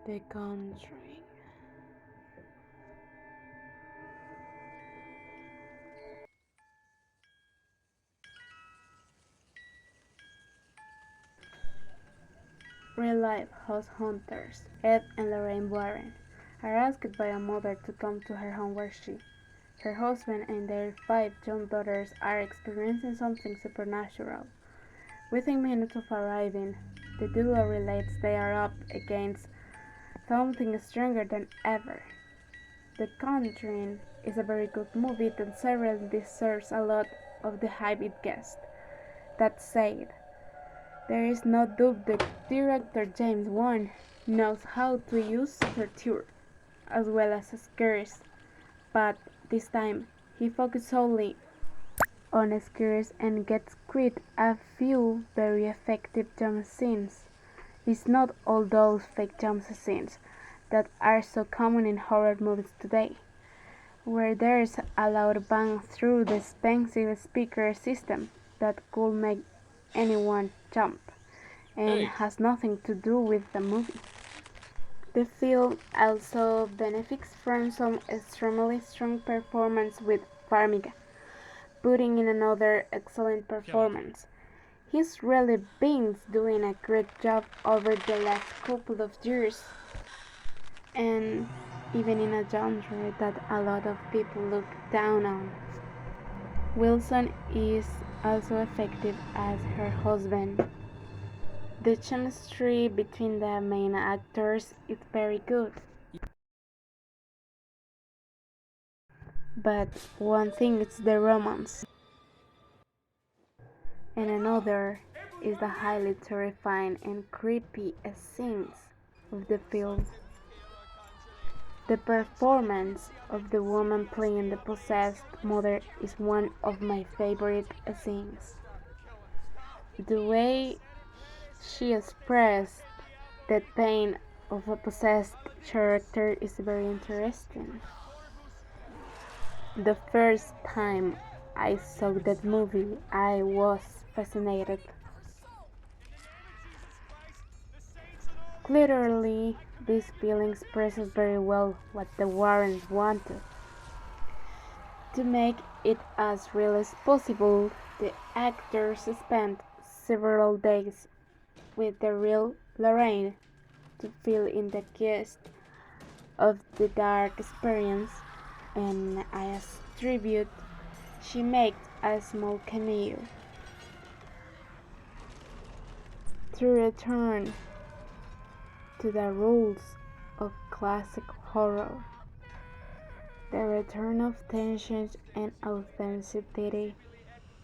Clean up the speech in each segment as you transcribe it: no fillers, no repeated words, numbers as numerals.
The Conjuring. Real-life house hunters Ed and Lorraine Warren are asked by a mother to come to her home where her husband and their 5 young daughters are experiencing something supernatural. Within minutes of arriving, the duo relates they are up against something stronger than ever. The Conjuring is a very good movie that certainly deserves a lot of the hype it gets. That said, there is no doubt that director James Wan knows how to use torture as well as scares, but this time he focused solely on scares and gets quite a few very effective jump scenes. It's not all those fake jump scenes that are so common in horror movies today, where there's a loud bang through the expensive speaker system that could make anyone jump and has nothing to do with the movie. The film also benefits from some extremely strong performance with Farmiga, putting in another excellent performance. He's really been doing a great job over the last couple of years, and even in a genre that a lot of people look down on. Wilson is also effective as her husband. The chemistry between the main actors is very good. But one thing is the romance, and another is the highly terrifying and creepy scenes of the film. The performance of the woman playing the possessed mother is one of my favorite scenes. The way she expressed the pain of a possessed character is very interesting. The first time I saw that movie, I was fascinated. Clearly, this film expresses very well what the Warrens wanted. To make it as real as possible, the actors spent several days with the real Lorraine to fill in the gist of the dark experience, and as tribute, she made a small cameo. To return to the rules of classic horror, the return of tension and authenticity,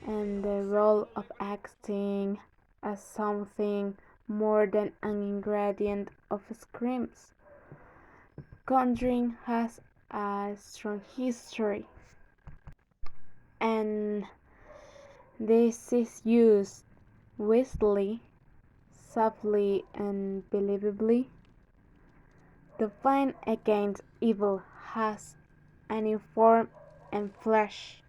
and the role of acting as something more than an ingredient of screams. Conjuring has a strong history, and this is used wisely, softly, and believably. The fight against evil has a new form and flesh.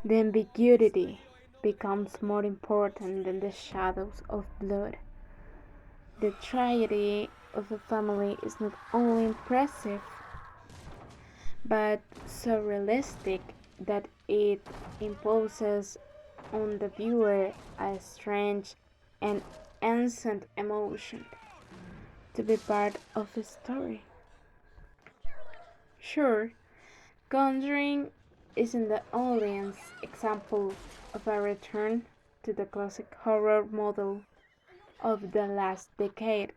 The ambiguity becomes more important than the shadows of blood. The tragedy of a family is not only impressive, but so realistic that it imposes on the viewer a strange and ancient emotion to be part of the story. Sure, Conjuring isn't the only example of a return to the classic horror model of the last decade,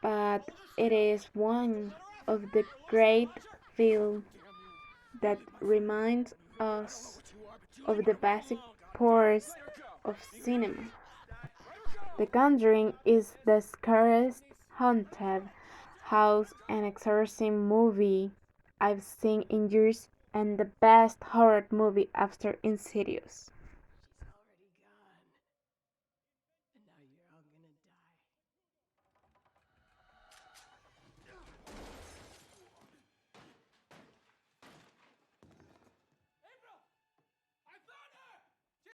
but it is one of the great films that reminds us of the basic purpose of cinema. The Conjuring is the scariest haunted house and exorcism movie I've seen in years and the best horror movie after Insidious.